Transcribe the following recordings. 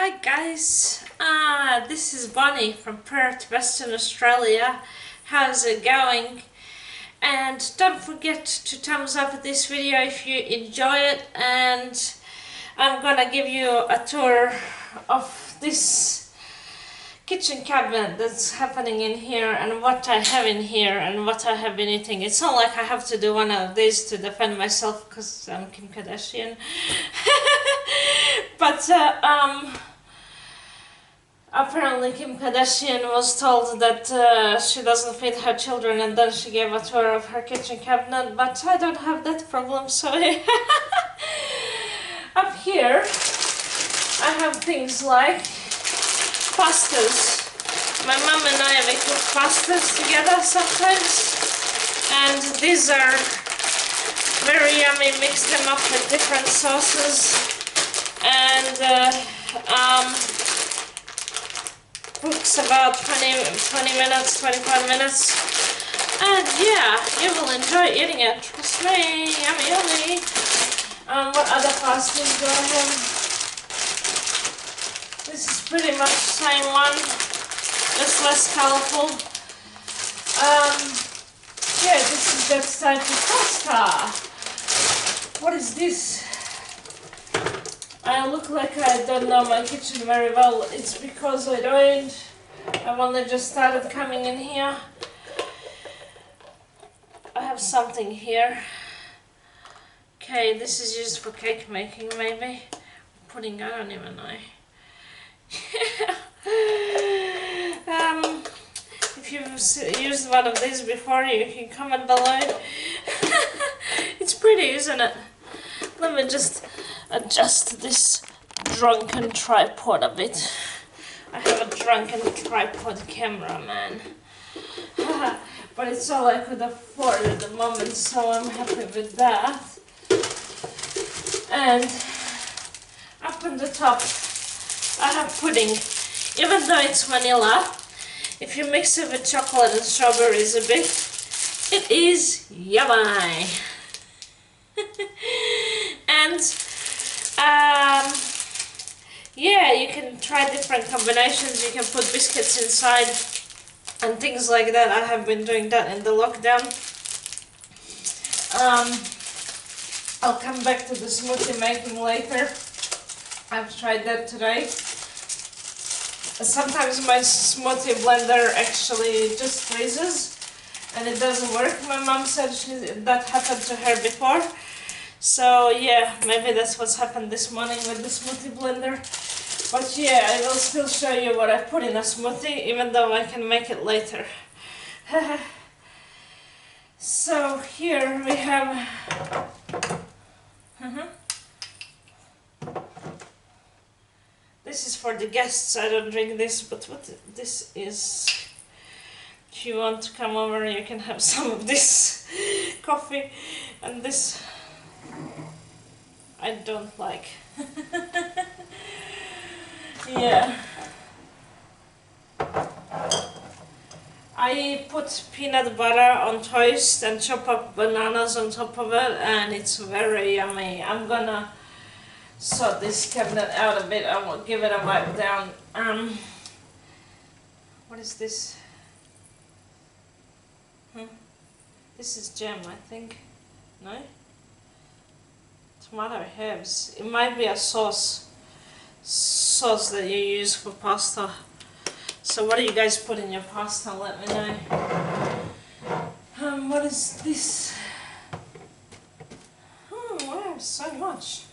Hi guys, this is Bonnie from Perth Western Australia. How's it going? And don't forget to thumbs up this video if you enjoy it, and I'm gonna give you a tour of this kitchen cabinet that's happening in here and what I have in here and what I have been eating. It's not like I have to do one of these to defend myself because I'm Kim Kardashian. But apparently Kim Kardashian was told that she doesn't feed her children, and then she gave a tour of her kitchen cabinet, but I don't have that problem, so up here I have things like pastas. My mum and I make pastas together sometimes, and these are very yummy. Mix them up with different sauces and cooks about 20 minutes, 25 minutes, and yeah, you will enjoy eating it, trust me. Yummy, yummy. What other pastas do I have? This is pretty much the same one, just less colorful. Yeah, this is that type of pasta. What is this? I look like I don't know my kitchen very well. It's because I don't. I've only just started coming in here. I have something here. Okay, this is used for cake making, maybe. Pudding, I don't even know. If you've used one of these before, you can comment below. It's pretty, isn't it? Let me just adjust this drunken tripod a bit. I have a drunken tripod camera, man. But it's all I could afford at the moment, so I'm happy with that. And up on the top I have pudding. Even though it's vanilla, if you mix it with chocolate and strawberries a bit, it is yummy. And yeah, you can try different combinations. You can put biscuits inside and things like that. I have been doing that in the lockdown. I'll come back to the smoothie making later. I've tried that today. Sometimes my smoothie blender actually just freezes and it doesn't work. My mom said that happened to her before. So yeah, maybe that's what's happened this morning with the smoothie blender. But yeah, I will still show you what I put in a smoothie, even though I can make it later. So here we have this is for the guests. I don't drink this, but what this is, if you want to come over, you can have some of this coffee. And this I don't like. Yeah. I put peanut butter on toast and chop up bananas on top of it, and it's very yummy. I'm gonna sort this cabinet out a bit. I will give it a wipe down. What is this? This is jam, I think. No? Tomato herbs. It might be a sauce that you use for pasta. So what do you guys put in your pasta? Let me know. What is this? I have so much.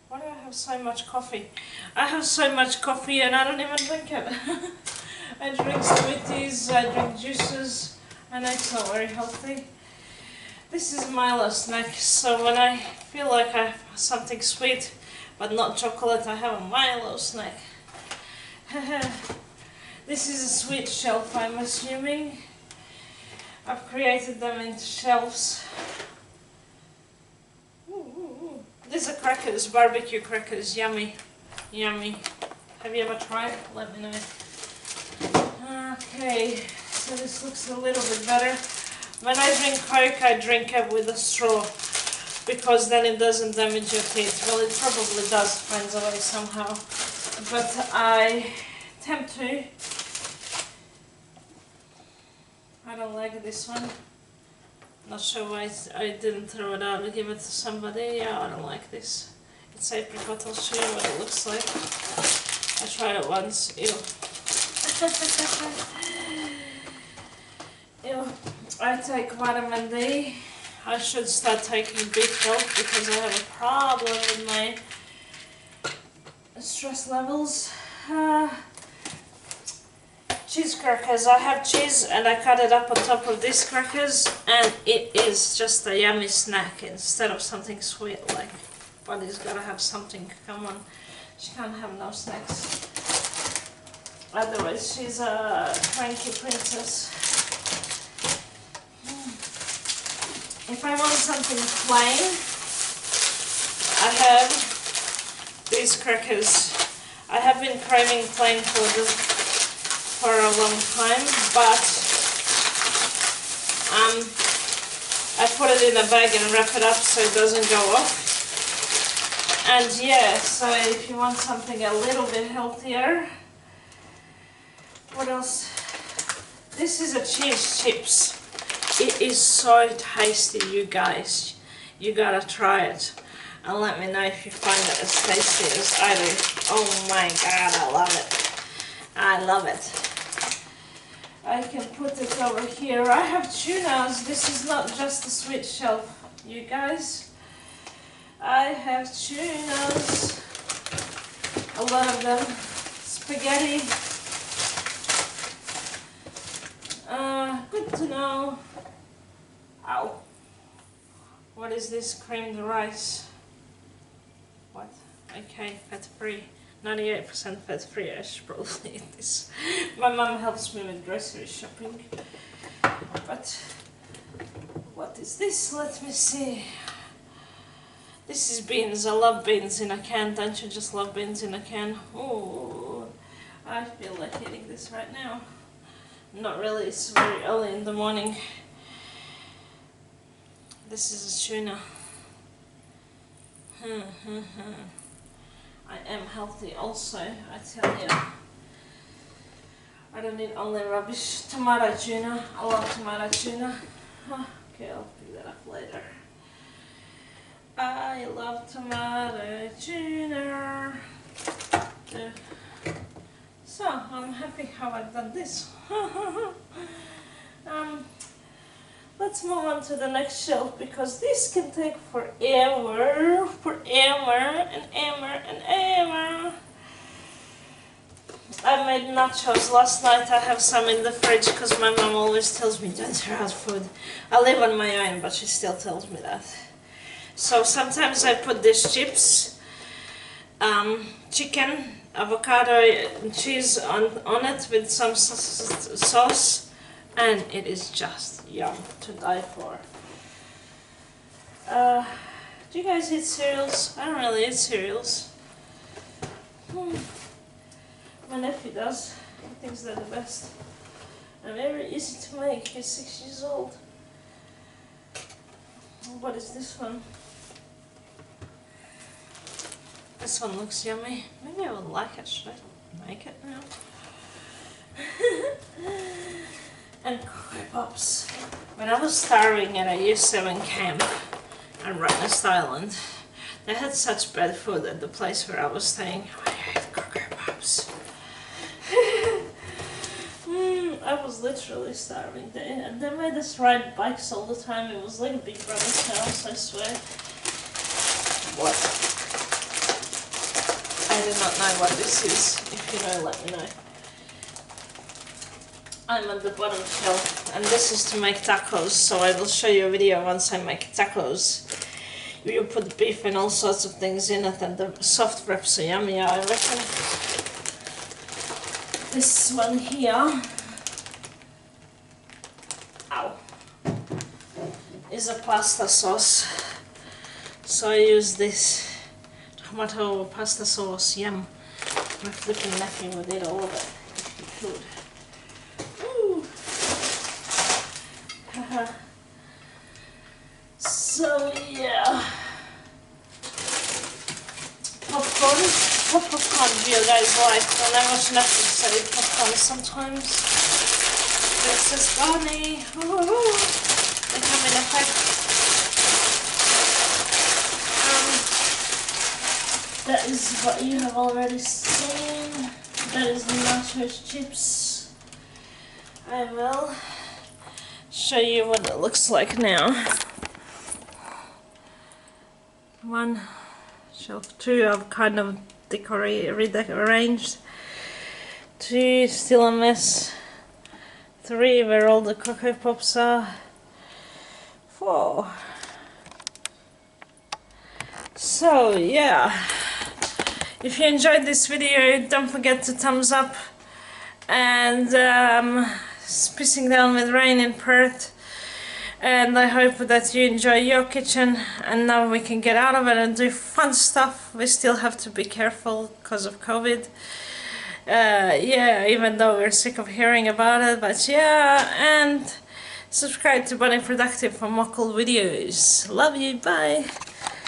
Why do I have so much coffee? I have so much coffee and I don't even drink it. I drink smoothies, I drink juices, and it's not very healthy. This is Milo snack, so when I feel like I have something sweet but not chocolate, I have a Milo snack. This is a sweet shelf, I'm assuming. I've created them into shelves. These are crackers, barbecue crackers, yummy, yummy. Have you ever tried? Let me know. Okay, so this looks a little bit better. When I drink Coke, I drink it with a straw, because then it doesn't damage your teeth, Well, it probably does find a way somehow, but I attempt to. I don't like this one. Not sure why I didn't throw it out and give it to somebody. Yeah, I don't like this. It's apricot. I'll show you what it looks like. I tried it once. Ew. Ew. I take vitamin D. I should start taking B12 because I have a problem with my stress levels. Cheese crackers. I have cheese and I cut it up on top of these crackers, and it is just a yummy snack instead of something sweet. Like, Buddy's gotta have something. Come on, she can't have no snacks. Otherwise, she's a cranky princess. If I want something plain, I have these crackers. I have been craving plain for a long time, but I put it in a bag and wrap it up so it doesn't go off. And yeah, so if you want something a little bit healthier, what else? This is a cheese chips. It is so tasty, you guys. You gotta try it. And let me know if you find it as tasty as I do. Oh my god, I love it. I love it. I can put it over here. I have tunas. This is not just a sweet shelf, you guys. I have tunas. A lot of them. Spaghetti. Good to know. Ow. What is this? Creamed rice. What? Okay, fat free. 98% fat free. I should probably eat this. My mum helps me with grocery shopping. But what is this? Let me see. This is beans. I love beans in a can. Don't you just love beans in a can? Oh, I feel like eating this right now. Not really, it's very early in the morning. This is a tuna. I am healthy also, I tell you. I don't eat only rubbish. Tomato tuna. I love tomato tuna. Okay, I'll pick that up later. I love tomato tuna. So, I'm happy how I've done this. Let's move on to the next shelf because this can take forever, and ever. I made nachos last night. I have some in the fridge because my mom always tells me don't throw out food. I live on my own, but she still tells me that. So sometimes I put these chips, chicken, avocado and cheese on it with some sauce, and it is just yum to die for. Do you guys eat cereals? I don't really eat cereals. My nephew does. He thinks they're the best. And very easy to make. He's 6 years old. What is this one? This one looks yummy. Maybe I would like it. Should I make it now? And Cocoa Pops. When I was starving at a Year 7 camp on Rottnest Island, they had such bad food at the place where I was staying. I ate Cocoa Pops. I was literally starving. They made us ride bikes all the time. It was like a Big Brother's house, I swear. What? I do not know what this is. If you know, let me know. I'm at the bottom shelf, and this is to make tacos, so I will show you a video once I make tacos. You put beef and all sorts of things in it, and the soft wraps are yummy, I reckon. This one here, ow, is a pasta sauce. So I use this tomato pasta sauce, yum. My flipping nephew would eat all of it if he could. Ooh. So yeah. What popcorn do you guys like? When I watch Netflix, I eat popcorn sometimes. This is Bonnie. Ooh. They come in a pack. That is what you have already seen. That is nacho chips. I will show you what it looks like now. One shelf, two I've kind of rearranged. Two still a mess. Three where all the Cocoa Pops are. Four. So yeah, if you enjoyed this video, don't forget to thumbs up. And it's pissing down with rain in Perth, and I hope that you enjoy your kitchen, and now we can get out of it and do fun stuff. We still have to be careful because of COVID. Yeah, even though we're sick of hearing about it, but yeah, and subscribe to Bunny Productive for more cool videos. Love you, bye!